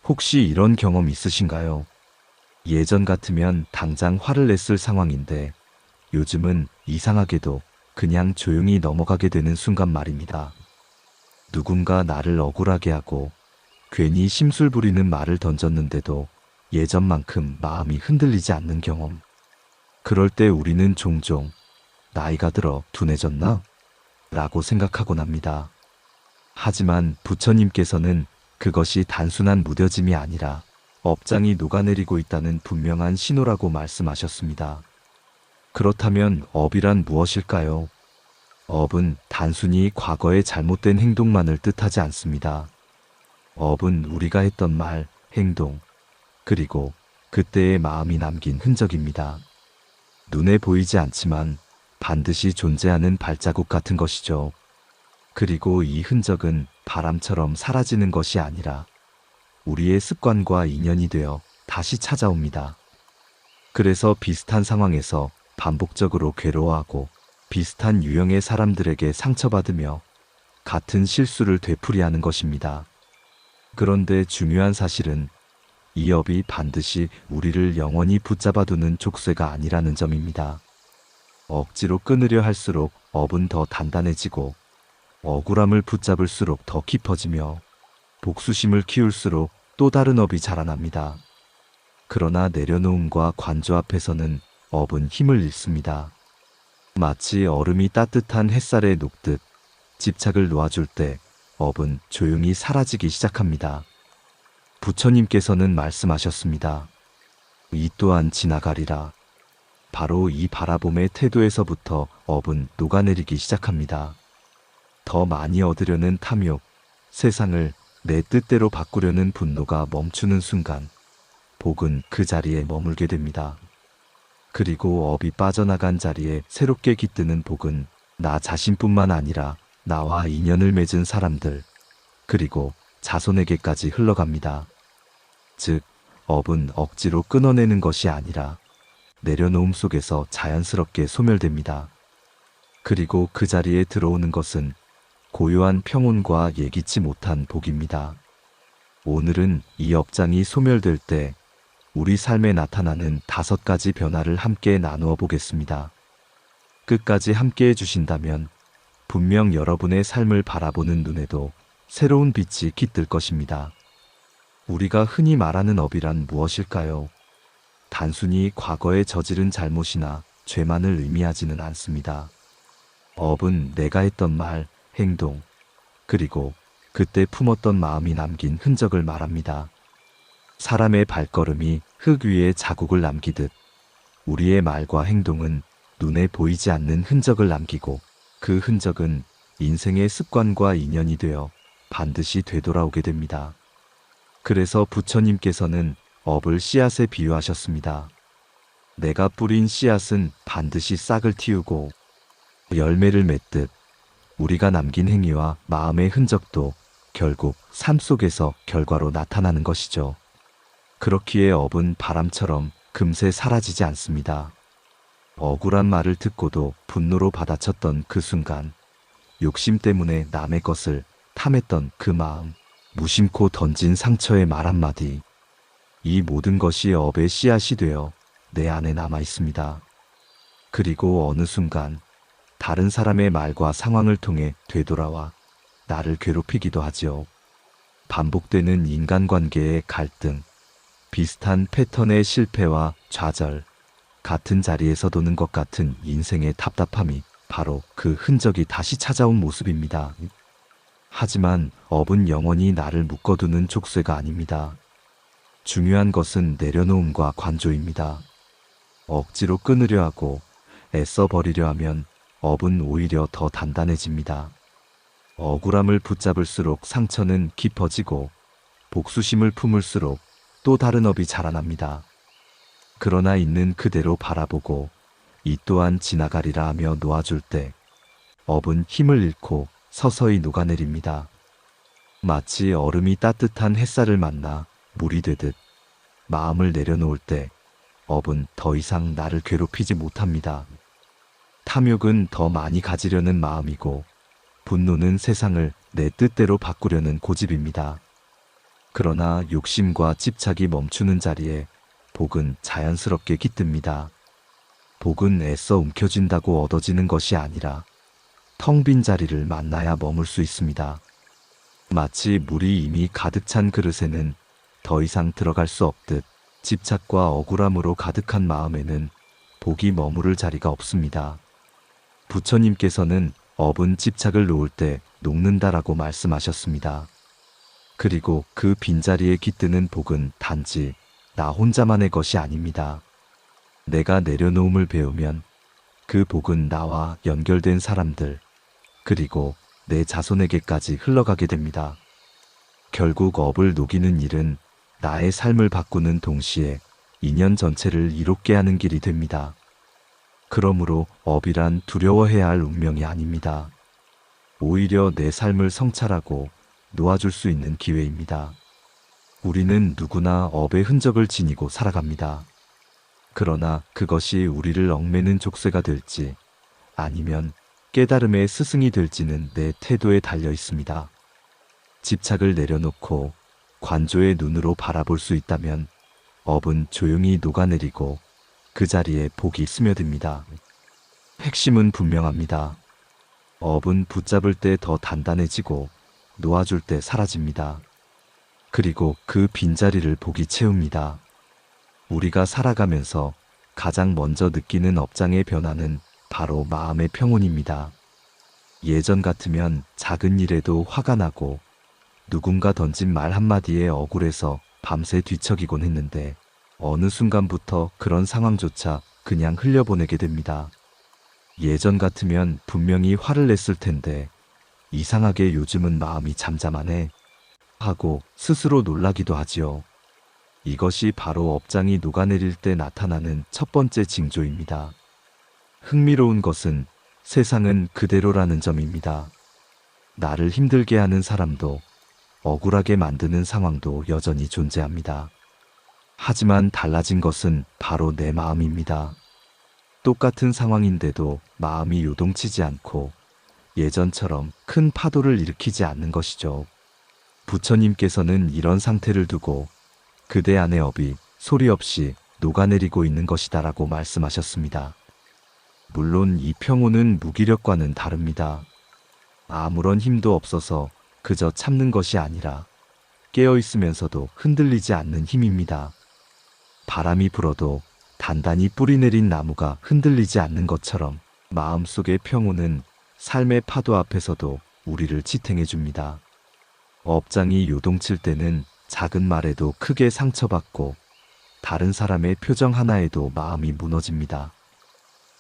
혹시 이런 경험 있으신가요? 예전 같으면 당장 화를 냈을 상황인데 요즘은 이상하게도 그냥 조용히 넘어가게 되는 순간 말입니다. 누군가 나를 억울하게 하고 괜히 심술 부리는 말을 던졌는데도 예전만큼 마음이 흔들리지 않는 경험. 그럴 때 우리는 종종 나이가 들어 둔해졌나? 라고 생각하곤 합니다. 하지만 부처님께서는 그것이 단순한 무뎌짐이 아니라 업장이 녹아내리고 있다는 분명한 신호라고 말씀하셨습니다. 그렇다면 업이란 무엇일까요? 업은 단순히 과거의 잘못된 행동만을 뜻하지 않습니다. 업은 우리가 했던 말, 행동, 그리고 그때의 마음이 남긴 흔적입니다. 눈에 보이지 않지만 반드시 존재하는 발자국 같은 것이죠. 그리고 이 흔적은 바람처럼 사라지는 것이 아니라 우리의 습관과 인연이 되어 다시 찾아옵니다. 그래서 비슷한 상황에서 반복적으로 괴로워하고 비슷한 유형의 사람들에게 상처받으며 같은 실수를 되풀이하는 것입니다. 그런데 중요한 사실은 이 업이 반드시 우리를 영원히 붙잡아두는 족쇄가 아니라는 점입니다. 억지로 끊으려 할수록 업은 더 단단해지고 억울함을 붙잡을수록 더 깊어지며 복수심을 키울수록 또 다른 업이 자라납니다. 그러나 내려놓음과 관조 앞에서는 업은 힘을 잃습니다. 마치 얼음이 따뜻한 햇살에 녹듯 집착을 놓아줄 때 업은 조용히 사라지기 시작합니다. 부처님께서는 말씀하셨습니다. 이 또한 지나가리라. 바로 이 바라봄의 태도에서부터 업은 녹아내리기 시작합니다. 더 많이 얻으려는 탐욕, 세상을 내 뜻대로 바꾸려는 분노가 멈추는 순간 복은 그 자리에 머물게 됩니다. 그리고 업이 빠져나간 자리에 새롭게 깃드는 복은 나 자신뿐만 아니라 나와 인연을 맺은 사람들, 그리고 자손에게까지 흘러갑니다. 즉, 업은 억지로 끊어내는 것이 아니라 내려놓음 속에서 자연스럽게 소멸됩니다. 그리고 그 자리에 들어오는 것은 고요한 평온과 예기치 못한 복입니다. 오늘은 이 업장이 소멸될 때 우리 삶에 나타나는 5가지 변화를 함께 나누어 보겠습니다. 끝까지 함께 해주신다면 분명 여러분의 삶을 바라보는 눈에도 새로운 빛이 깃들 것입니다. 우리가 흔히 말하는 업이란 무엇일까요? 단순히 과거에 저지른 잘못이나 죄만을 의미하지는 않습니다. 업은 내가 했던 말, 행동, 그리고 그때 품었던 마음이 남긴 흔적을 말합니다. 사람의 발걸음이 흙 위에 자국을 남기듯 우리의 말과 행동은 눈에 보이지 않는 흔적을 남기고 그 흔적은 인생의 습관과 인연이 되어 반드시 되돌아오게 됩니다. 그래서 부처님께서는 업을 씨앗에 비유하셨습니다. 내가 뿌린 씨앗은 반드시 싹을 틔우고 열매를 맺듯 우리가 남긴 행위와 마음의 흔적도 결국 삶 속에서 결과로 나타나는 것이죠. 그렇기에 업은 바람처럼 금세 사라지지 않습니다. 억울한 말을 듣고도 분노로 받아쳤던 그 순간, 욕심 때문에 남의 것을 탐했던 그 마음, 무심코 던진 상처의 말 한마디, 이 모든 것이 업의 씨앗이 되어 내 안에 남아 있습니다. 그리고 어느 순간 다른 사람의 말과 상황을 통해 되돌아와 나를 괴롭히기도 하지요. 반복되는 인간관계의 갈등, 비슷한 패턴의 실패와 좌절, 같은 자리에서 도는 것 같은 인생의 답답함이 바로 그 흔적이 다시 찾아온 모습입니다. 하지만 업은 영원히 나를 묶어두는 족쇄가 아닙니다. 중요한 것은 내려놓음과 관조입니다. 억지로 끊으려 하고 애써 버리려 하면 업은 오히려 더 단단해집니다. 억울함을 붙잡을수록 상처는 깊어지고 복수심을 품을수록 또 다른 업이 자라납니다. 그러나 있는 그대로 바라보고 이 또한 지나가리라 하며 놓아줄 때 업은 힘을 잃고 서서히 녹아내립니다. 마치 얼음이 따뜻한 햇살을 만나 물이 되듯 마음을 내려놓을 때 업은 더 이상 나를 괴롭히지 못합니다. 탐욕은 더 많이 가지려는 마음이고 분노는 세상을 내 뜻대로 바꾸려는 고집입니다. 그러나 욕심과 집착이 멈추는 자리에 복은 자연스럽게 깃듭니다. 복은 애써 움켜쥔다고 얻어지는 것이 아니라 텅 빈 자리를 만나야 머물 수 있습니다. 마치 물이 이미 가득 찬 그릇에는 더 이상 들어갈 수 없듯 집착과 억울함으로 가득한 마음에는 복이 머무를 자리가 없습니다. 부처님께서는 업은 집착을 놓을 때 녹는다라고 말씀하셨습니다. 그리고 그 빈자리에 깃드는 복은 단지 나 혼자만의 것이 아닙니다. 내가 내려놓음을 배우면 그 복은 나와 연결된 사람들, 그리고 내 자손에게까지 흘러가게 됩니다. 결국 업을 녹이는 일은 나의 삶을 바꾸는 동시에 인연 전체를 이롭게 하는 길이 됩니다. 그러므로 업이란 두려워해야 할 운명이 아닙니다. 오히려 내 삶을 성찰하고 놓아줄 수 있는 기회입니다. 우리는 누구나 업의 흔적을 지니고 살아갑니다. 그러나 그것이 우리를 얽매는 족쇄가 될지 아니면 깨달음의 스승이 될지는 내 태도에 달려 있습니다. 집착을 내려놓고 관조의 눈으로 바라볼 수 있다면 업은 조용히 녹아내리고 그 자리에 복이 스며듭니다. 핵심은 분명합니다. 업은 붙잡을 때 더 단단해지고 놓아줄 때 사라집니다. 그리고 그 빈자리를 복이 채웁니다. 우리가 살아가면서 가장 먼저 느끼는 업장의 변화는 바로 마음의 평온입니다. 예전 같으면 작은 일에도 화가 나고 누군가 던진 말 한마디에 억울해서 밤새 뒤척이곤 했는데 어느 순간부터 그런 상황조차 그냥 흘려보내게 됩니다. 예전 같으면 분명히 화를 냈을 텐데 이상하게 요즘은 마음이 잠잠하네 하고 스스로 놀라기도 하지요. 이것이 바로 업장이 녹아내릴 때 나타나는 첫 번째 징조입니다. 흥미로운 것은 세상은 그대로라는 점입니다. 나를 힘들게 하는 사람도 억울하게 만드는 상황도 여전히 존재합니다. 하지만 달라진 것은 바로 내 마음입니다. 똑같은 상황인데도 마음이 요동치지 않고 예전처럼 큰 파도를 일으키지 않는 것이죠. 부처님께서는 이런 상태를 두고 그대 안의 업이 소리 없이 녹아내리고 있는 것이다라고 말씀하셨습니다. 물론 이 평온은 무기력과는 다릅니다. 아무런 힘도 없어서 그저 참는 것이 아니라 깨어있으면서도 흔들리지 않는 힘입니다. 바람이 불어도 단단히 뿌리 내린 나무가 흔들리지 않는 것처럼 마음속의 평온은 삶의 파도 앞에서도 우리를 지탱해 줍니다. 업장이 요동칠 때는 작은 말에도 크게 상처받고 다른 사람의 표정 하나에도 마음이 무너집니다.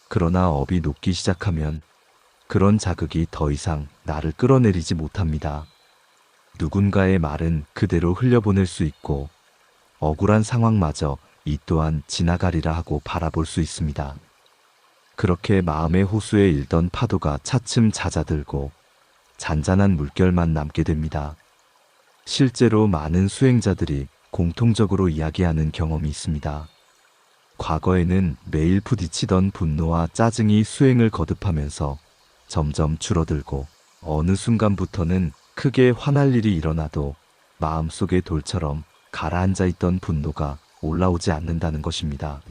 그러나 업이 녹기 시작하면 그런 자극이 더 이상 나를 끌어내리지 못합니다. 누군가의 말은 그대로 흘려보낼 수 있고 억울한 상황마저 이 또한 지나가리라 하고 바라볼 수 있습니다. 그렇게 마음의 호수에 일던 파도가 차츰 잦아들고 잔잔한 물결만 남게 됩니다. 실제로 많은 수행자들이 공통적으로 이야기하는 경험이 있습니다. 과거에는 매일 부딪히던 분노와 짜증이 수행을 거듭하면서 점점 줄어들고 어느 순간부터는 크게 화날 일이 일어나도 마음속의 돌처럼 가라앉아 있던 분노가 올라오지 않는다는 것입니다.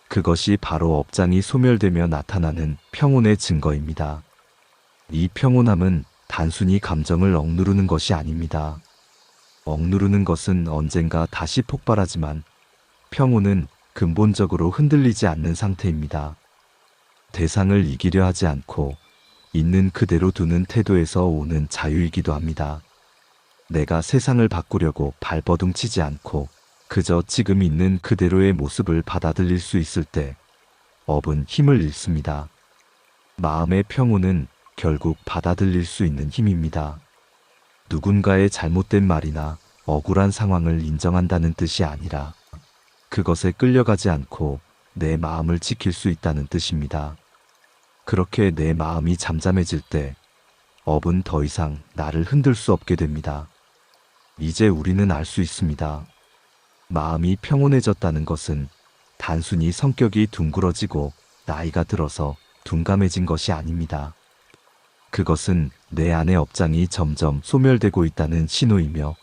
그것이 바로 업장이 소멸되며 나타나는 평온의 증거입니다. 이 평온함은 단순히 감정을 억누르는 것이 아닙니다. 억누르는 것은 언젠가 다시 폭발하지만 평온은 근본적으로 흔들리지 않는 상태입니다. 대상을 이기려 하지 않고 있는 그대로 두는 태도에서 오는 자유이기도 합니다. 내가 세상을 바꾸려고 발버둥치지 않고 그저 지금 있는 그대로의 모습을 받아들일 수 있을 때 업은 힘을 잃습니다. 마음의 평온은 결국 받아들일 수 있는 힘입니다. 누군가의 잘못된 말이나 억울한 상황을 인정한다는 뜻이 아니라 그것에 끌려가지 않고 내 마음을 지킬 수 있다는 뜻입니다. 그렇게 내 마음이 잠잠해질 때 업은 더 이상 나를 흔들 수 없게 됩니다. 이제 우리는 알 수 있습니다. 마음이 평온해졌다는 것은 단순히 성격이 둥그러지고 나이가 들어서 둔감해진 것이 아닙니다. 그것은 내 안의 업장이 점점 소멸되고 있다는 신호이며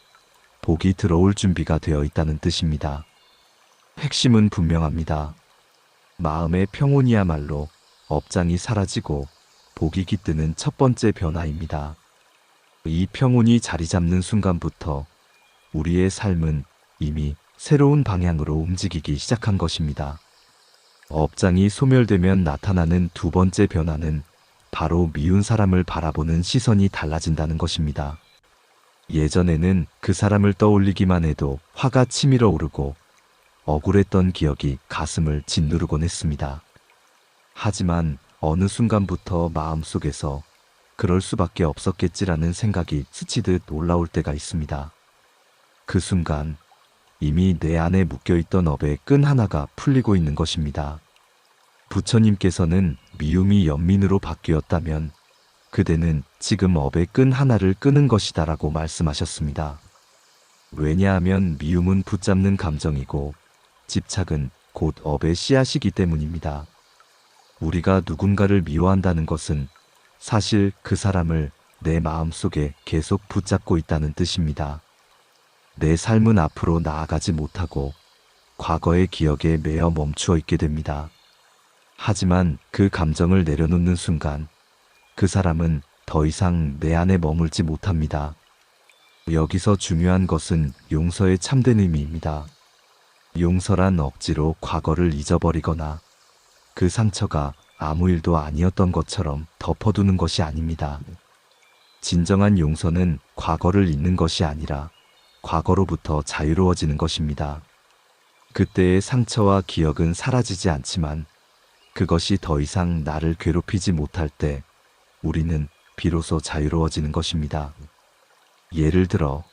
복이 들어올 준비가 되어 있다는 뜻입니다. 핵심은 분명합니다. 마음의 평온이야말로 업장이 사라지고 복이 깃드는 첫 번째 변화입니다. 이 평온이 자리 잡는 순간부터 우리의 삶은 이미 새로운 방향으로 움직이기 시작한 것입니다. 업장이 소멸되면 나타나는 두 번째 변화는 바로 미운 사람을 바라보는 시선이 달라진다는 것입니다. 예전에는 그 사람을 떠올리기만 해도 화가 치밀어 오르고 억울했던 기억이 가슴을 짓누르곤 했습니다. 하지만 어느 순간부터 마음속에서 그럴 수밖에 없었겠지라는 생각이 스치듯 올라올 때가 있습니다. 그 순간 이미 내 안에 묶여있던 업의 끈 하나가 풀리고 있는 것입니다. 부처님께서는 미움이 연민으로 바뀌었다면 그대는 지금 업의 끈 하나를 끄는 것이다 라고 말씀하셨습니다. 왜냐하면 미움은 붙잡는 감정이고 집착은 곧 업의 씨앗이기 때문입니다. 우리가 누군가를 미워한다는 것은 사실 그 사람을 내 마음속에 계속 붙잡고 있다는 뜻입니다. 내 삶은 앞으로 나아가지 못하고 과거의 기억에 매여 멈추어 있게 됩니다. 하지만 그 감정을 내려놓는 순간 그 사람은 더 이상 내 안에 머물지 못합니다. 여기서 중요한 것은 용서의 참된 의미입니다. 용서란 억지로 과거를 잊어버리거나 그 상처가 아무 일도 아니었던 것처럼 덮어두는 것이 아닙니다. 진정한 용서는 과거를 잊는 것이 아니라 과거로부터 자유로워지는 것입니다. 그때의 상처와 기억은 사라지지 않지만 그것이 더 이상 나를 괴롭히지 못할 때 우리는 비로소 자유로워지는 것입니다. 예를 들어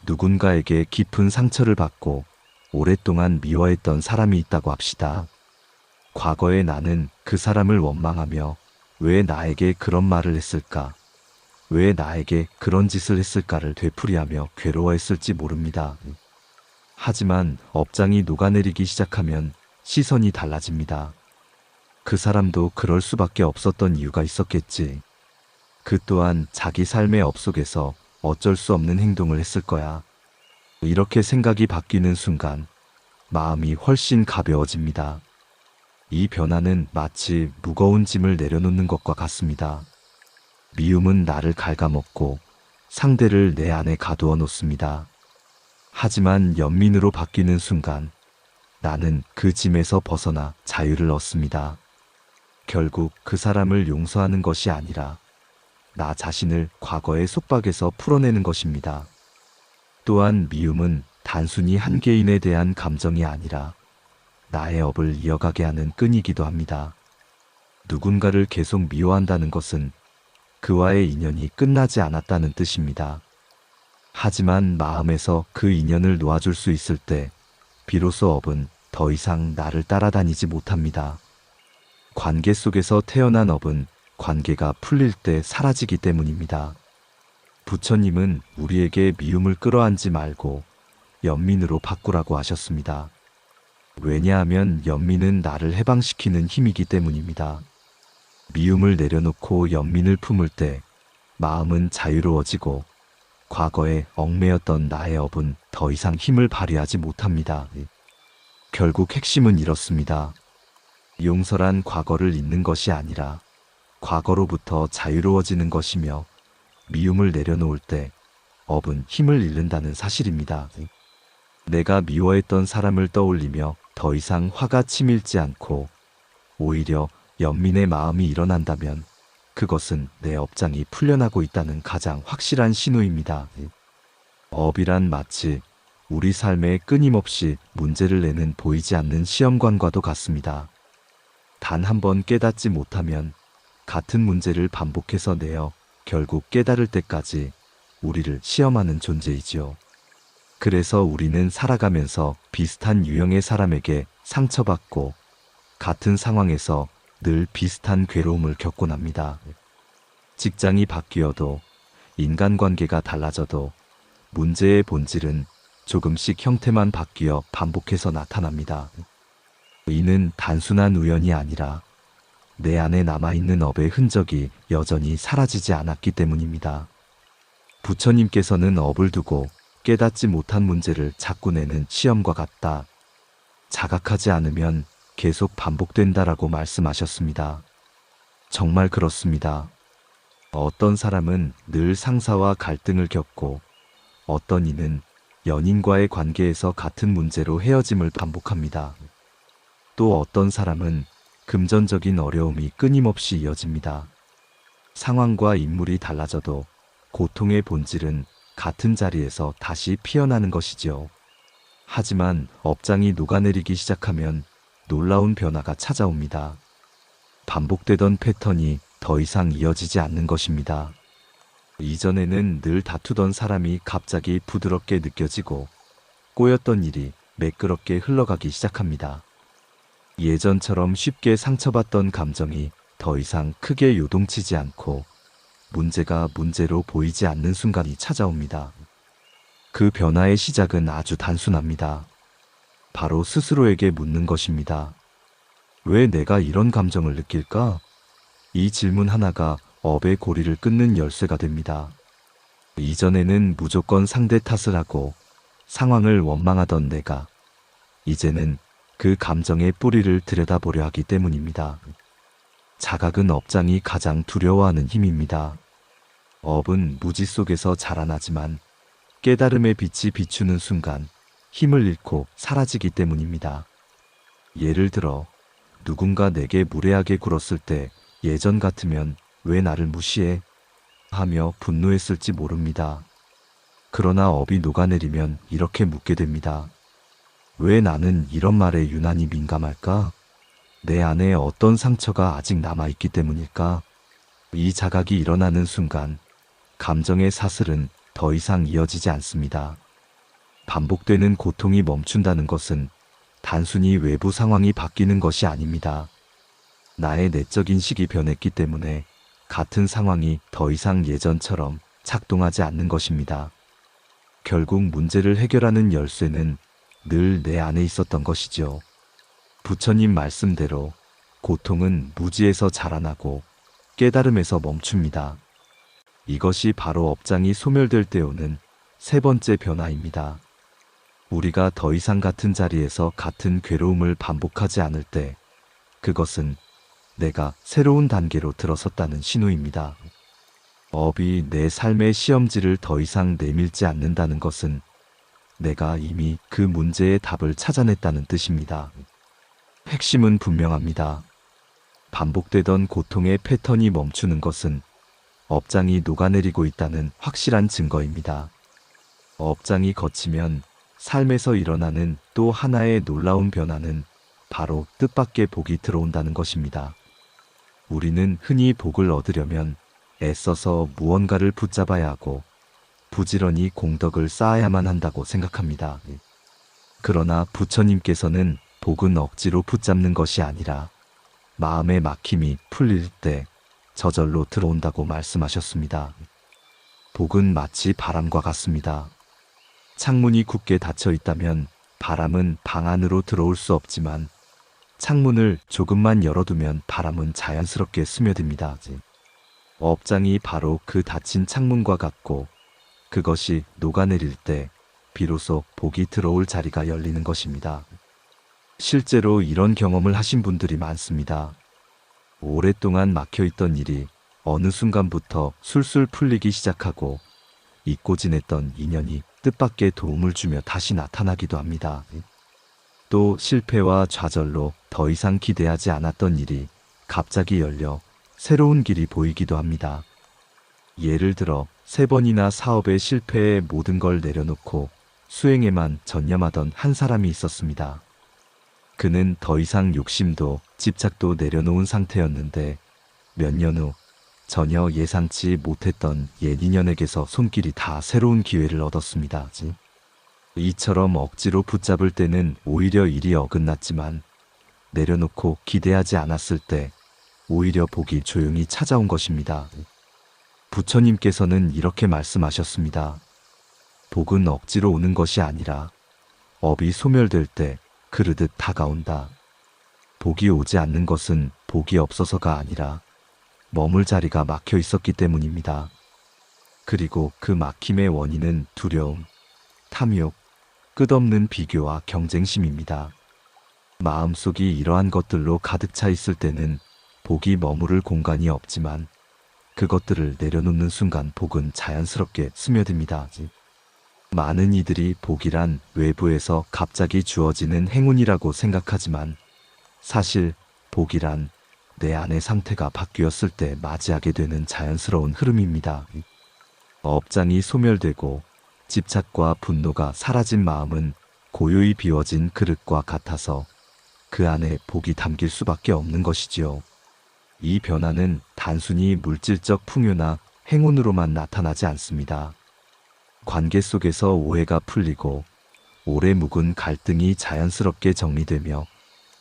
누군가에게 깊은 상처를 받고 오랫동안 미워했던 사람이 있다고 합시다. 과거의 나는 그 사람을 원망하며 왜 나에게 그런 말을 했을까? 왜 나에게 그런 짓을 했을까를 되풀이하며 괴로워했을지 모릅니다. 하지만 업장이 녹아내리기 시작하면 시선이 달라집니다. 그 사람도 그럴 수밖에 없었던 이유가 있었겠지. 그 또한 자기 삶의 업 속에서 어쩔 수 없는 행동을 했을 거야. 이렇게 생각이 바뀌는 순간 마음이 훨씬 가벼워집니다. 이 변화는 마치 무거운 짐을 내려놓는 것과 같습니다. 미움은 나를 갉아먹고 상대를 내 안에 가두어 놓습니다. 하지만 연민으로 바뀌는 순간 나는 그 짐에서 벗어나 자유를 얻습니다. 결국 그 사람을 용서하는 것이 아니라 나 자신을 과거의 속박에서 풀어내는 것입니다. 또한 미움은 단순히 한 개인에 대한 감정이 아니라 나의 업을 이어가게 하는 끈이기도 합니다. 누군가를 계속 미워한다는 것은 그와의 인연이 끝나지 않았다는 뜻입니다. 하지만 마음에서 그 인연을 놓아줄 수 있을 때 비로소 업은 더 이상 나를 따라다니지 못합니다. 관계 속에서 태어난 업은 관계가 풀릴 때 사라지기 때문입니다. 부처님은 우리에게 미움을 끌어안지 말고 연민으로 바꾸라고 하셨습니다. 왜냐하면 연민은 나를 해방시키는 힘이기 때문입니다. 미움을 내려놓고 연민을 품을 때 마음은 자유로워지고 과거에 얽매였던 나의 업은 더 이상 힘을 발휘하지 못합니다. 결국 핵심은 이렇습니다. 용서란 과거를 잊는 것이 아니라 과거로부터 자유로워지는 것이며 미움을 내려놓을 때 업은 힘을 잃는다는 사실입니다. 내가 미워했던 사람을 떠올리며 더 이상 화가 치밀지 않고 오히려 연민의 마음이 일어난다면 그것은 내 업장이 풀려나고 있다는 가장 확실한 신호입니다. 업이란 마치 우리 삶에 끊임없이 문제를 내는 보이지 않는 시험관과도 같습니다. 단 한 번 깨닫지 못하면 같은 문제를 반복해서 내어 결국 깨달을 때까지 우리를 시험하는 존재이지요. 그래서 우리는 살아가면서 비슷한 유형의 사람에게 상처받고 같은 상황에서 늘 비슷한 괴로움을 겪곤 합니다. 직장이 바뀌어도 인간관계가 달라져도 문제의 본질은 조금씩 형태만 바뀌어 반복해서 나타납니다. 이는 단순한 우연이 아니라 내 안에 남아있는 업의 흔적이 여전히 사라지지 않았기 때문입니다. 부처님께서는 업을 두고 깨닫지 못한 문제를 자꾸 내는 시험과 같다. 자각하지 않으면 계속 반복된다라고 말씀하셨습니다. 정말 그렇습니다. 어떤 사람은 늘 상사와 갈등을 겪고 어떤 이는 연인과의 관계에서 같은 문제로 헤어짐을 반복합니다. 또 어떤 사람은 금전적인 어려움이 끊임없이 이어집니다. 상황과 인물이 달라져도 고통의 본질은 같은 자리에서 다시 피어나는 것이지요. 하지만 업장이 녹아내리기 시작하면 놀라운 변화가 찾아옵니다. 반복되던 패턴이 더 이상 이어지지 않는 것입니다. 이전에는 늘 다투던 사람이 갑자기 부드럽게 느껴지고 꼬였던 일이 매끄럽게 흘러가기 시작합니다. 예전처럼 쉽게 상처받던 감정이 더 이상 크게 요동치지 않고 문제가 문제로 보이지 않는 순간이 찾아옵니다. 그 변화의 시작은 아주 단순합니다. 바로 스스로에게 묻는 것입니다. 왜 내가 이런 감정을 느낄까? 이 질문 하나가 업의 고리를 끊는 열쇠가 됩니다. 이전에는 무조건 상대 탓을 하고 상황을 원망하던 내가 이제는 그 감정의 뿌리를 들여다보려 하기 때문입니다. 자각은 업장이 가장 두려워하는 힘입니다. 업은 무지 속에서 자라나지만 깨달음의 빛이 비추는 순간 힘을 잃고 사라지기 때문입니다. 예를 들어 누군가 내게 무례하게 굴었을 때 예전 같으면 왜 나를 무시해? 하며 분노했을지 모릅니다. 그러나 업이 녹아내리면 이렇게 묻게 됩니다. 왜 나는 이런 말에 유난히 민감할까? 내 안에 어떤 상처가 아직 남아있기 때문일까? 이 자각이 일어나는 순간 감정의 사슬은 더 이상 이어지지 않습니다. 반복되는 고통이 멈춘다는 것은 단순히 외부 상황이 바뀌는 것이 아닙니다. 나의 내적인 식이 변했기 때문에 같은 상황이 더 이상 예전처럼 작동하지 않는 것입니다. 결국 문제를 해결하는 열쇠는 늘 내 안에 있었던 것이죠. 부처님 말씀대로 고통은 무지에서 자라나고 깨달음에서 멈춥니다. 이것이 바로 업장이 소멸될 때 오는 세 번째 변화입니다. 우리가 더 이상 같은 자리에서 같은 괴로움을 반복하지 않을 때 그것은 내가 새로운 단계로 들어섰다는 신호입니다. 업이 내 삶의 시험지를 더 이상 내밀지 않는다는 것은 내가 이미 그 문제의 답을 찾아냈다는 뜻입니다. 핵심은 분명합니다. 반복되던 고통의 패턴이 멈추는 것은 업장이 녹아내리고 있다는 확실한 증거입니다. 업장이 걷히면 삶에서 일어나는 또 하나의 놀라운 변화는 바로 뜻밖의 복이 들어온다는 것입니다. 우리는 흔히 복을 얻으려면 애써서 무언가를 붙잡아야 하고 부지런히 공덕을 쌓아야만 한다고 생각합니다. 그러나 부처님께서는 복은 억지로 붙잡는 것이 아니라 마음의 막힘이 풀릴 때 저절로 들어온다고 말씀하셨습니다. 복은 마치 바람과 같습니다. 창문이 굳게 닫혀 있다면 바람은 방 안으로 들어올 수 없지만 창문을 조금만 열어두면 바람은 자연스럽게 스며듭니다. 업장이 바로 그 닫힌 창문과 같고 그것이 녹아내릴 때 비로소 복이 들어올 자리가 열리는 것입니다. 실제로 이런 경험을 하신 분들이 많습니다. 오랫동안 막혀있던 일이 어느 순간부터 술술 풀리기 시작하고 잊고 지냈던 인연이 뜻밖의 도움을 주며 다시 나타나기도 합니다. 또 실패와 좌절로 더 이상 기대하지 않았던 일이 갑자기 열려 새로운 길이 보이기도 합니다. 예를 들어 3번이나 사업에 실패해 모든 걸 내려놓고 수행에만 전념하던 한 사람이 있었습니다. 그는 더 이상 욕심도 집착도 내려놓은 상태였는데 몇 년 후 전혀 예상치 못했던 옛 인연에게서 손길이 다 새로운 기회를 얻었습니다. 이처럼 억지로 붙잡을 때는 오히려 일이 어긋났지만 내려놓고 기대하지 않았을 때 오히려 복이 조용히 찾아온 것입니다. 부처님께서는 이렇게 말씀하셨습니다. 복은 억지로 오는 것이 아니라 업이 소멸될 때 그르듯 다가온다. 복이 오지 않는 것은 복이 없어서가 아니라 머물 자리가 막혀 있었기 때문입니다. 그리고 그 막힘의 원인은 두려움, 탐욕, 끝없는 비교와 경쟁심입니다. 마음속이 이러한 것들로 가득 차 있을 때는 복이 머무를 공간이 없지만 그것들을 내려놓는 순간 복은 자연스럽게 스며듭니다. 많은 이들이 복이란 외부에서 갑자기 주어지는 행운이라고 생각하지만 사실 복이란 내 안의 상태가 바뀌었을 때 맞이하게 되는 자연스러운 흐름입니다. 업장이 소멸되고 집착과 분노가 사라진 마음은 고요히 비워진 그릇과 같아서 그 안에 복이 담길 수밖에 없는 것이지요. 이 변화는 단순히 물질적 풍요나 행운으로만 나타나지 않습니다. 관계 속에서 오해가 풀리고 오래 묵은 갈등이 자연스럽게 정리되며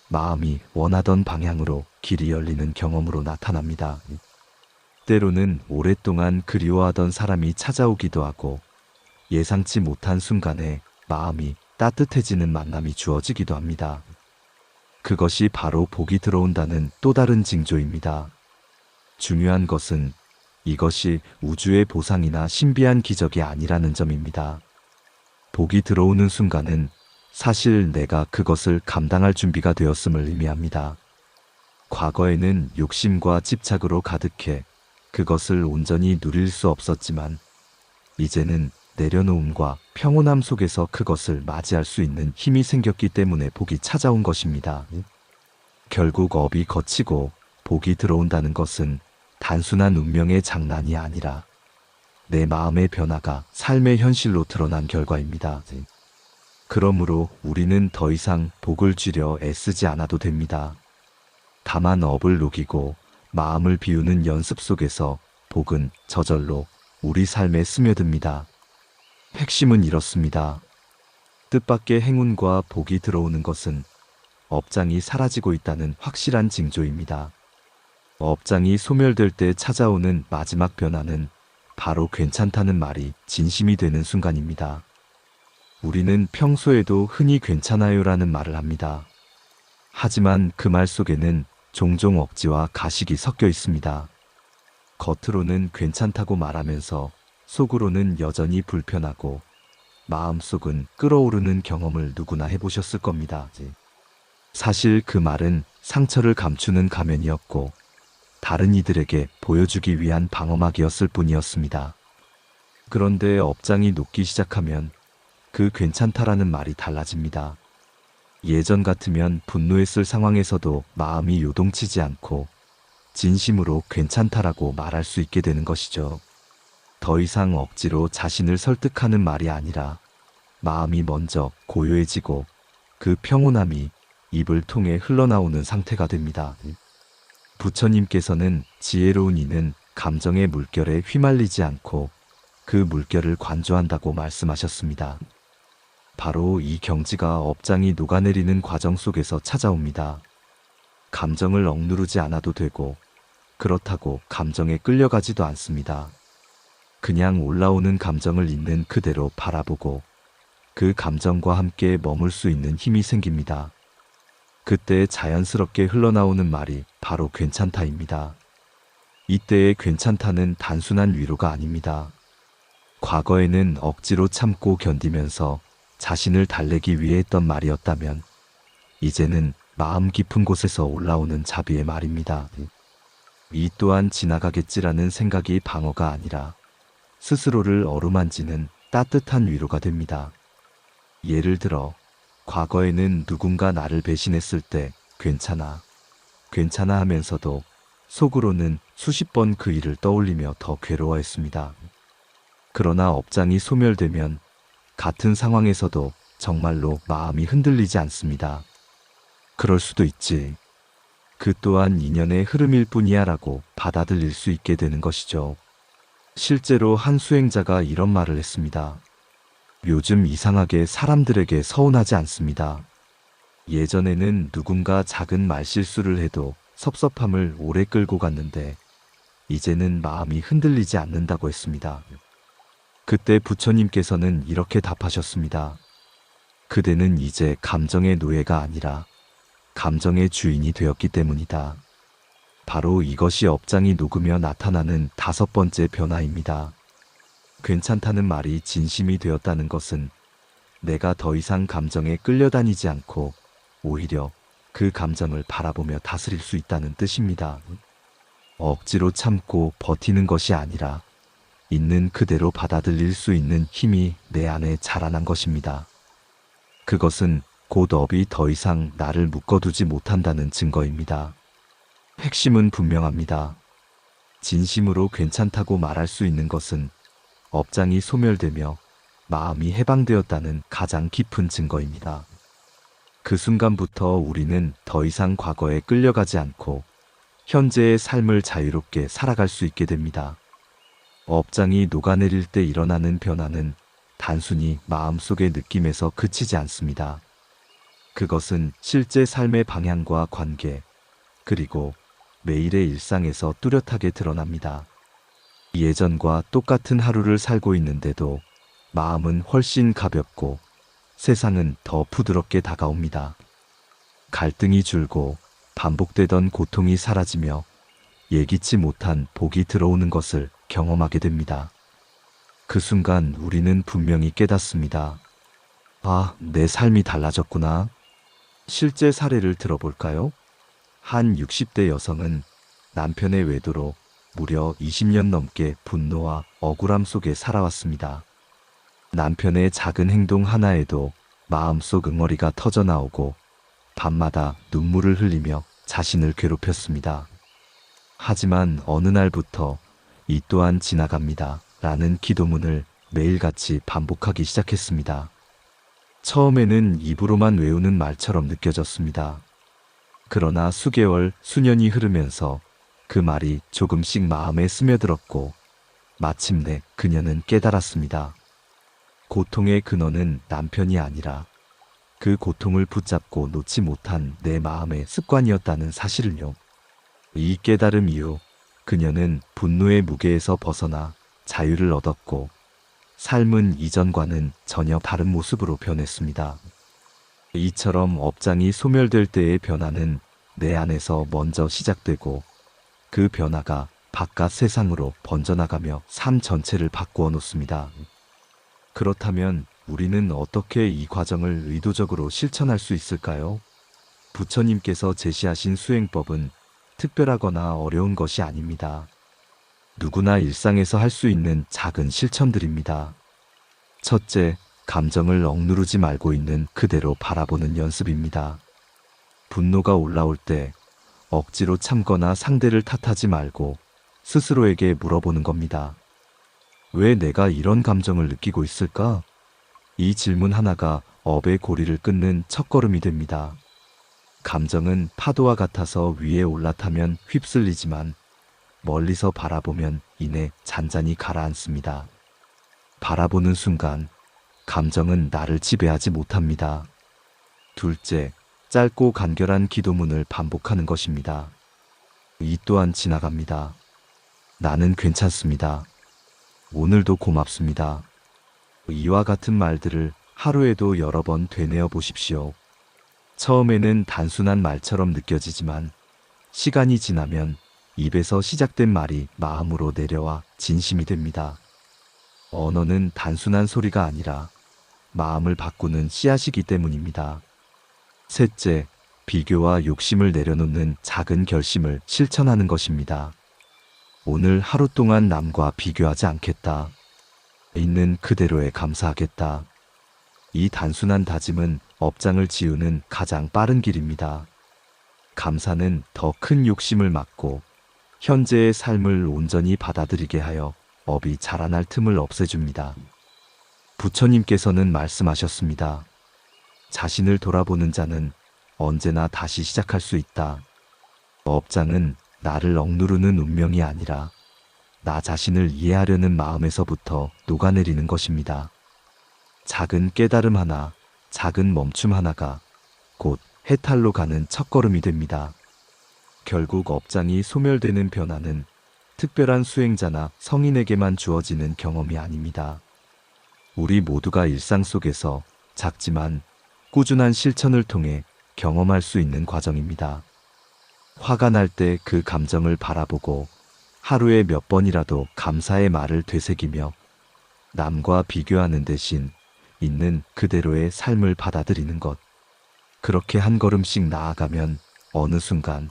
마음이 원하던 방향으로 길이 열리는 경험으로 나타납니다. 때로는 오랫동안 그리워하던 사람이 찾아오기도 하고 예상치 못한 순간에 마음이 따뜻해지는 만남이 주어지기도 합니다. 그것이 바로 복이 들어온다는 또 다른 징조입니다. 중요한 것은 이것이 우주의 보상이나 신비한 기적이 아니라는 점입니다. 복이 들어오는 순간은 사실 내가 그것을 감당할 준비가 되었음을 의미합니다. 과거에는 욕심과 집착으로 가득해 그것을 온전히 누릴 수 없었지만 이제는 내려놓음과 평온함 속에서 그것을 맞이할 수 있는 힘이 생겼기 때문에 복이 찾아온 것입니다. 결국 업이 거치고 복이 들어온다는 것은 단순한 운명의 장난이 아니라 내 마음의 변화가 삶의 현실로 드러난 결과입니다. 그러므로 우리는 더 이상 복을 쥐려 애쓰지 않아도 됩니다. 다만 업을 녹이고 마음을 비우는 연습 속에서 복은 저절로 우리 삶에 스며듭니다. 핵심은 이렇습니다. 뜻밖의 행운과 복이 들어오는 것은 업장이 사라지고 있다는 확실한 징조입니다. 업장이 소멸될 때 찾아오는 마지막 변화는 바로 괜찮다는 말이 진심이 되는 순간입니다. 우리는 평소에도 흔히 괜찮아요라는 말을 합니다. 하지만 그 말 속에는 종종 억지와 가식이 섞여 있습니다. 겉으로는 괜찮다고 말하면서 속으로는 여전히 불편하고 마음속은 끓어오르는 경험을 누구나 해보셨을 겁니다. 사실 그 말은 상처를 감추는 가면이었고 다른 이들에게 보여주기 위한 방어막이었을 뿐이었습니다. 그런데 업장이 녹기 시작하면 그 괜찮다라는 말이 달라집니다. 예전 같으면 분노했을 상황에서도 마음이 요동치지 않고 진심으로 괜찮다라고 말할 수 있게 되는 것이죠. 더 이상 억지로 자신을 설득하는 말이 아니라 마음이 먼저 고요해지고 그 평온함이 입을 통해 흘러나오는 상태가 됩니다. 부처님께서는 지혜로운 이는 감정의 물결에 휘말리지 않고 그 물결을 관조한다고 말씀하셨습니다. 바로 이 경지가 업장이 녹아내리는 과정 속에서 찾아옵니다. 감정을 억누르지 않아도 되고 그렇다고 감정에 끌려가지도 않습니다. 그냥 올라오는 감정을 있는 그대로 바라보고 그 감정과 함께 머물 수 있는 힘이 생깁니다. 그때 자연스럽게 흘러나오는 말이 바로 괜찮다입니다. 이때의 괜찮다는 단순한 위로가 아닙니다. 과거에는 억지로 참고 견디면서 자신을 달래기 위해 했던 말이었다면 이제는 마음 깊은 곳에서 올라오는 자비의 말입니다. 이 또한 지나가겠지라는 생각이 방어가 아니라 스스로를 어루만지는 따뜻한 위로가 됩니다. 예를 들어 과거에는 누군가 나를 배신했을 때 괜찮아, 괜찮아 하면서도 속으로는 수십 번 그 일을 떠올리며 더 괴로워했습니다. 그러나 업장이 소멸되면 같은 상황에서도 정말로 마음이 흔들리지 않습니다. 그럴 수도 있지. 그 또한 인연의 흐름일 뿐이야 라고 받아들일 수 있게 되는 것이죠. 실제로 한 수행자가 이런 말을 했습니다. 요즘 이상하게 사람들에게 서운하지 않습니다. 예전에는 누군가 작은 말실수를 해도 섭섭함을 오래 끌고 갔는데 이제는 마음이 흔들리지 않는다고 했습니다. 그때 부처님께서는 이렇게 답하셨습니다. 그대는 이제 감정의 노예가 아니라 감정의 주인이 되었기 때문이다. 바로 이것이 업장이 녹으며 나타나는 5번째 변화입니다. 괜찮다는 말이 진심이 되었다는 것은 내가 더 이상 감정에 끌려다니지 않고 오히려 그 감정을 바라보며 다스릴 수 있다는 뜻입니다. 억지로 참고 버티는 것이 아니라 있는 그대로 받아들일 수 있는 힘이 내 안에 자라난 것입니다. 그것은 곧 업이 더 이상 나를 묶어두지 못한다는 증거입니다. 핵심은 분명합니다. 진심으로 괜찮다고 말할 수 있는 것은 업장이 소멸되며 마음이 해방되었다는 가장 깊은 증거입니다. 그 순간부터 우리는 더 이상 과거에 끌려가지 않고 현재의 삶을 자유롭게 살아갈 수 있게 됩니다. 업장이 녹아내릴 때 일어나는 변화는 단순히 마음속의 느낌에서 그치지 않습니다. 그것은 실제 삶의 방향과 관계, 그리고 매일의 일상에서 뚜렷하게 드러납니다. 예전과 똑같은 하루를 살고 있는데도 마음은 훨씬 가볍고 세상은 더 부드럽게 다가옵니다. 갈등이 줄고 반복되던 고통이 사라지며 예기치 못한 복이 들어오는 것을 경험하게 됩니다. 그 순간 우리는 분명히 깨닫습니다. 아, 내 삶이 달라졌구나. 실제 사례를 들어볼까요? 한 60대 여성은 남편의 외도로 무려 20년 넘게 분노와 억울함 속에 살아왔습니다. 남편의 작은 행동 하나에도 마음속 응어리가 터져나오고 밤마다 눈물을 흘리며 자신을 괴롭혔습니다. 하지만 어느 날부터 이 또한 지나갑니다. 라는 기도문을 매일같이 반복하기 시작했습니다. 처음에는 입으로만 외우는 말처럼 느껴졌습니다. 그러나 수개월, 수년이 흐르면서 그 말이 조금씩 마음에 스며들었고 마침내 그녀는 깨달았습니다. 고통의 근원은 남편이 아니라 그 고통을 붙잡고 놓지 못한 내 마음의 습관이었다는 사실을요. 이 깨달음 이후 그녀는 분노의 무게에서 벗어나 자유를 얻었고 삶은 이전과는 전혀 다른 모습으로 변했습니다. 이처럼 업장이 소멸될 때의 변화는 내 안에서 먼저 시작되고 그 변화가 바깥 세상으로 번져나가며 삶 전체를 바꾸어 놓습니다. 그렇다면 우리는 어떻게 이 과정을 의도적으로 실천할 수 있을까요? 부처님께서 제시하신 수행법은 특별하거나 어려운 것이 아닙니다. 누구나 일상에서 할 수 있는 작은 실천들입니다. 첫째, 감정을 억누르지 말고 있는 그대로 바라보는 연습입니다. 분노가 올라올 때 억지로 참거나 상대를 탓하지 말고 스스로에게 물어보는 겁니다. 왜 내가 이런 감정을 느끼고 있을까? 이 질문 하나가 업의 고리를 끊는 첫걸음이 됩니다. 감정은 파도와 같아서 위에 올라타면 휩쓸리지만 멀리서 바라보면 이내 잔잔히 가라앉습니다. 바라보는 순간 감정은 나를 지배하지 못합니다. 둘째, 짧고 간결한 기도문을 반복하는 것입니다. 이 또한 지나갑니다. 나는 괜찮습니다. 오늘도 고맙습니다. 이와 같은 말들을 하루에도 여러 번 되뇌어 보십시오. 처음에는 단순한 말처럼 느껴지지만 시간이 지나면 입에서 시작된 말이 마음으로 내려와 진심이 됩니다. 언어는 단순한 소리가 아니라 마음을 바꾸는 씨앗이기 때문입니다. 셋째, 비교와 욕심을 내려놓는 작은 결심을 실천하는 것입니다. 오늘 하루 동안 남과 비교하지 않겠다. 있는 그대로에 감사하겠다. 이 단순한 다짐은 업장을 지우는 가장 빠른 길입니다. 감사는 더 큰 욕심을 막고 현재의 삶을 온전히 받아들이게 하여 업이 자라날 틈을 없애줍니다. 부처님께서는 말씀하셨습니다. 자신을 돌아보는 자는 언제나 다시 시작할 수 있다. 업장은 나를 억누르는 운명이 아니라 나 자신을 이해하려는 마음에서부터 녹아내리는 것입니다. 작은 깨달음 하나, 작은 멈춤 하나가 곧 해탈로 가는 첫걸음이 됩니다. 결국 업장이 소멸되는 변화는 특별한 수행자나 성인에게만 주어지는 경험이 아닙니다. 우리 모두가 일상 속에서 작지만 꾸준한 실천을 통해 경험할 수 있는 과정입니다. 화가 날 때 그 감정을 바라보고 하루에 몇 번이라도 감사의 말을 되새기며 남과 비교하는 대신 있는 그대로의 삶을 받아들이는 것. 그렇게 한 걸음씩 나아가면 어느 순간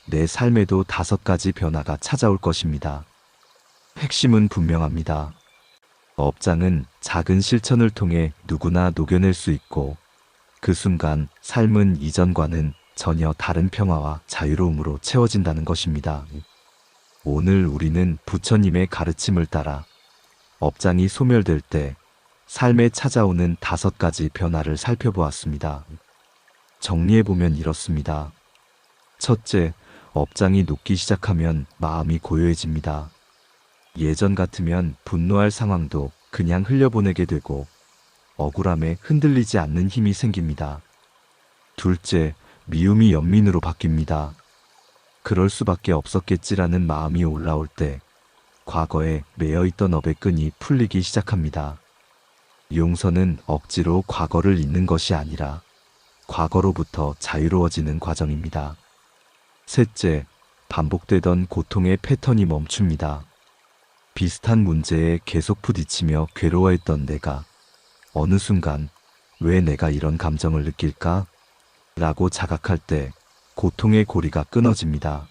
내 삶에도 5가지 변화가 찾아올 것입니다. 핵심은 분명합니다. 업장은 작은 실천을 통해 누구나 녹여낼 수 있고 그 순간 삶은 이전과는 전혀 다른 평화와 자유로움으로 채워진다는 것입니다. 오늘 우리는 부처님의 가르침을 따라 업장이 소멸될 때 삶에 찾아오는 5가지 변화를 살펴보았습니다. 정리해보면 이렇습니다. 첫째, 업장이 녹기 시작하면 마음이 고요해집니다. 예전 같으면 분노할 상황도 그냥 흘려보내게 되고 억울함에 흔들리지 않는 힘이 생깁니다. 둘째, 미움이 연민으로 바뀝니다. 그럴 수밖에 없었겠지라는 마음이 올라올 때 과거에 매여있던 업의 끈이 풀리기 시작합니다. 용서는 억지로 과거를 잊는 것이 아니라 과거로부터 자유로워지는 과정입니다. 셋째, 반복되던 고통의 패턴이 멈춥니다. 비슷한 문제에 계속 부딪히며 괴로워했던 내가 어느 순간 왜 내가 이런 감정을 느낄까? 라고 자각할 때 고통의 고리가 끊어집니다.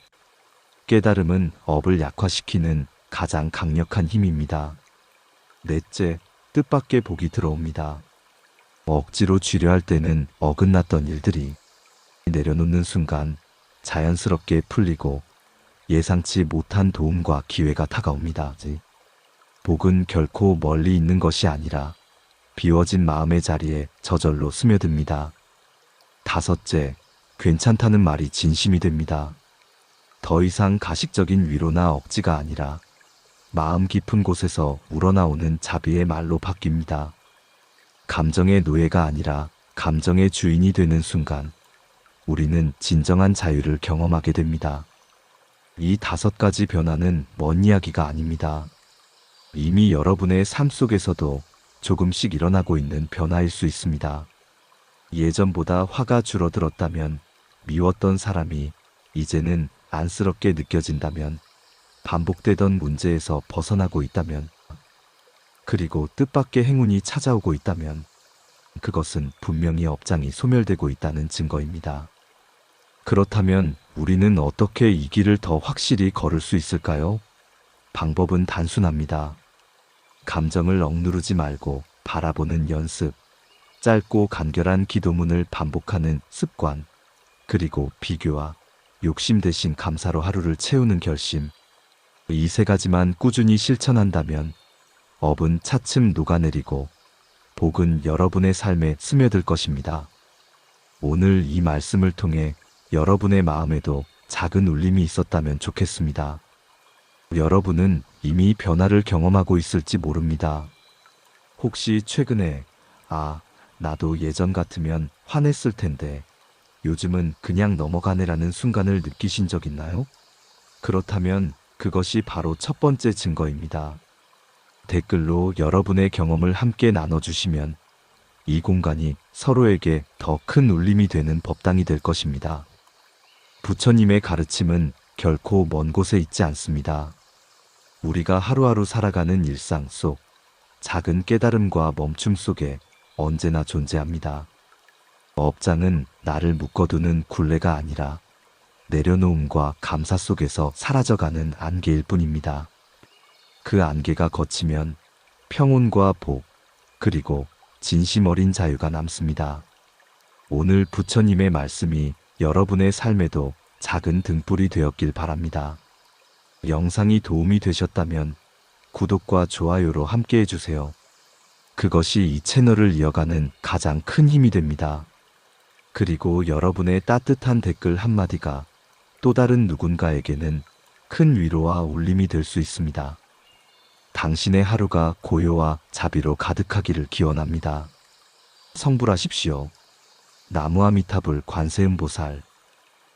깨달음은 업을 약화시키는 가장 강력한 힘입니다. 넷째, 뜻밖의 복이 들어옵니다. 억지로 쥐려 할 때는 어긋났던 일들이 내려놓는 순간 자연스럽게 풀리고 예상치 못한 도움과 기회가 다가옵니다. 복은 결코 멀리 있는 것이 아니라 비워진 마음의 자리에 저절로 스며듭니다. 다섯째, 괜찮다는 말이 진심이 됩니다. 더 이상 가식적인 위로나 억지가 아니라 마음 깊은 곳에서 우러나오는 자비의 말로 바뀝니다. 감정의 노예가 아니라 감정의 주인이 되는 순간 우리는 진정한 자유를 경험하게 됩니다. 이 5가지 변화는 먼 이야기가 아닙니다. 이미 여러분의 삶 속에서도 조금씩 일어나고 있는 변화일 수 있습니다. 예전보다 화가 줄어들었다면, 미웠던 사람이 이제는 안쓰럽게 느껴진다면, 반복되던 문제에서 벗어나고 있다면, 그리고 뜻밖의 행운이 찾아오고 있다면, 그것은 분명히 업장이 소멸되고 있다는 증거입니다. 그렇다면 우리는 어떻게 이 길을 더 확실히 걸을 수 있을까요? 방법은 단순합니다. 감정을 억누르지 말고 바라보는 연습, 짧고 간결한 기도문을 반복하는 습관, 그리고 비교와 욕심 대신 감사로 하루를 채우는 결심. 이 3가지만 꾸준히 실천한다면 업은 차츰 녹아내리고 복은 여러분의 삶에 스며들 것입니다. 오늘 이 말씀을 통해 여러분의 마음에도 작은 울림이 있었다면 좋겠습니다. 여러분은 이미 변화를 경험하고 있을지 모릅니다. 혹시 최근에 나도 예전 같으면 화냈을 텐데 요즘은 그냥 넘어가네라는 순간을 느끼신 적 있나요? 그렇다면 그것이 바로 첫 번째 증거입니다. 댓글로 여러분의 경험을 함께 나눠주시면 이 공간이 서로에게 더 큰 울림이 되는 법당이 될 것입니다. 부처님의 가르침은 결코 먼 곳에 있지 않습니다. 우리가 하루하루 살아가는 일상 속 작은 깨달음과 멈춤 속에 언제나 존재합니다. 업장은 나를 묶어두는 굴레가 아니라 내려놓음과 감사 속에서 사라져가는 안개일 뿐입니다. 그 안개가 걷히면 평온과 복, 그리고 진심 어린 자유가 남습니다. 오늘 부처님의 말씀이 여러분의 삶에도 작은 등불이 되었길 바랍니다. 영상이 도움이 되셨다면 구독과 좋아요로 함께 해주세요. 그것이 이 채널을 이어가는 가장 큰 힘이 됩니다. 그리고 여러분의 따뜻한 댓글 한마디가 또 다른 누군가에게는 큰 위로와 울림이 될 수 있습니다. 당신의 하루가 고요와 자비로 가득하기를 기원합니다. 성불하십시오. 나무아미타불 관세음보살.